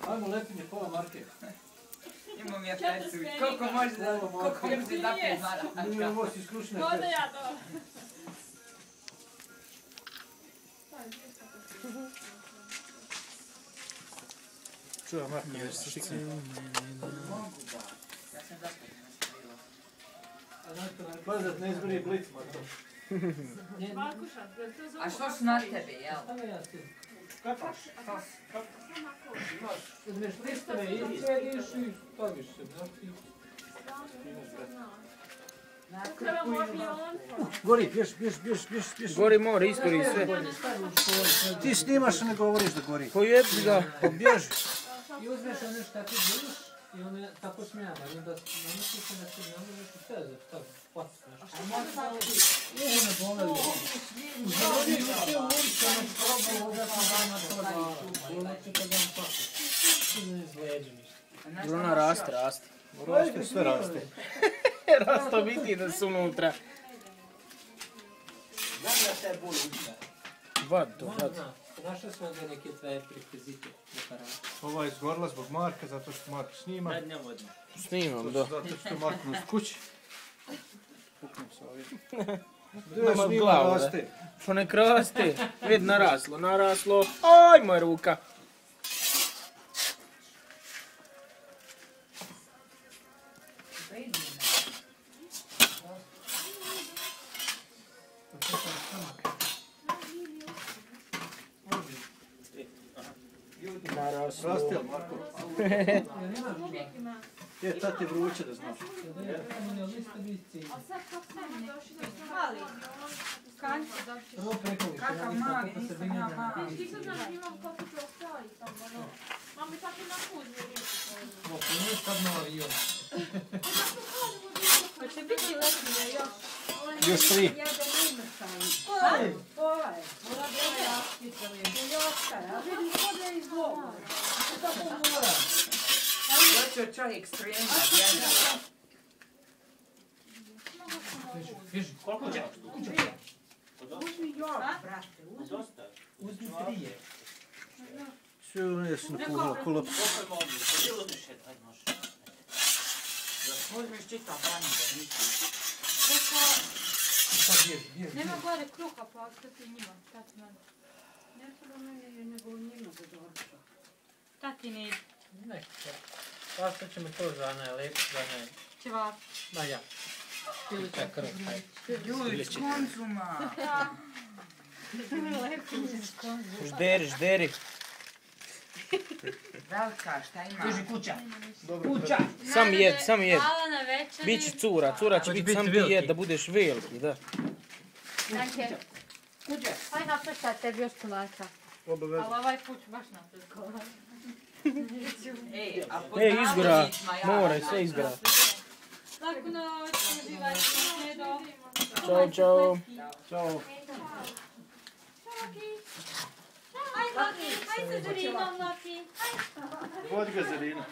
Ajmo lepinje pola marke. Imam ja pecu. Koliko može naprijed maračka? Mi ovo si skrušne Možda pece. ja to. Čuva Marko, još se šikne. Mogu ba. Ja sam zašto Gledat ne izbori blic, Marko. A što su na tebi, jel? Kapaš? Što Uzmeš listove i sjediš i staviš se, znaš ti. Gori, bješ. Gori more, istori sve. Ti snimaš, a ne govoriš da gori. Pojebi ga. Pa bježi. I uzmeš ono što ti budiš i ono tako smijama. I onda namisli se na sve, ono nešto steze, tako, plac, nešto. A možda malo ti? Ovo ne boleli. Uzmeni sve ulice, ono probao da sam dana to dala. Ulice kad dam paku. Ne izleđe ništa. Ona raste. Raste, sve raste. Rasto vidi da su unutra. Znam da se boli uče. Vad. Našao smo ovdje neke tvoje rekvizite. Ova je izgorila zbog Marka, zato što Marko snima. Snimam, da. Zato što je Marko nas kući. Puknem se ovdje. Nema Snima, glavu, raste. Pa nek raste. Vid, naraslo. Aj, moja ruka. Naraslo. Raste, Marko? Je, tad je vruće da znaš. Kakav mali, nisam ja mali. Ti sad znaš imam koliko će ostaviti tamo, ono. Mam mi tako na kuđu riječi. Nije sad na avion. Pa će biti lepine još. Još 3. Ja da ne imršam. Ovaj. Mora bi ovaj raspitali. A vidim kod je iz Boga. Kako mora? Doću čovjek strujena, jedna. Bježi, koliko ćeš? Uzmi još, brate. Uzmi 3. Sve ono jesu napuhalo kolaps. Uzmiš čitav hranu da misliš. Sad bježi. Nema gore kruha, pa ostati njima. Tati meni. Ne treba meni, nego njima za dobro. Tati ne ide. Nekako. Ostaćemo to za najlepši, za naj... Ćevap. Ma ja. Pilića krv, hajde. Ljudi, s konzuma. Žderi. Velika, šta ima? Bježi kuća. Kuća. Sam jed. Hvala na večeri. Biće cura će biti sam ti jed da budeš veliki, da. Danke. Kuća. Aj napušta tebi još kolača. Obavezno. Ali ovaj put ću baš napušta kolača. A pod Izgora, navodnicima ja. more, sve izgora. Laku noć, uživajte na snedo. Ćao. Ćao. Aj, Loki, aj sa Zerinom, Loki. Vodi ga Zerina.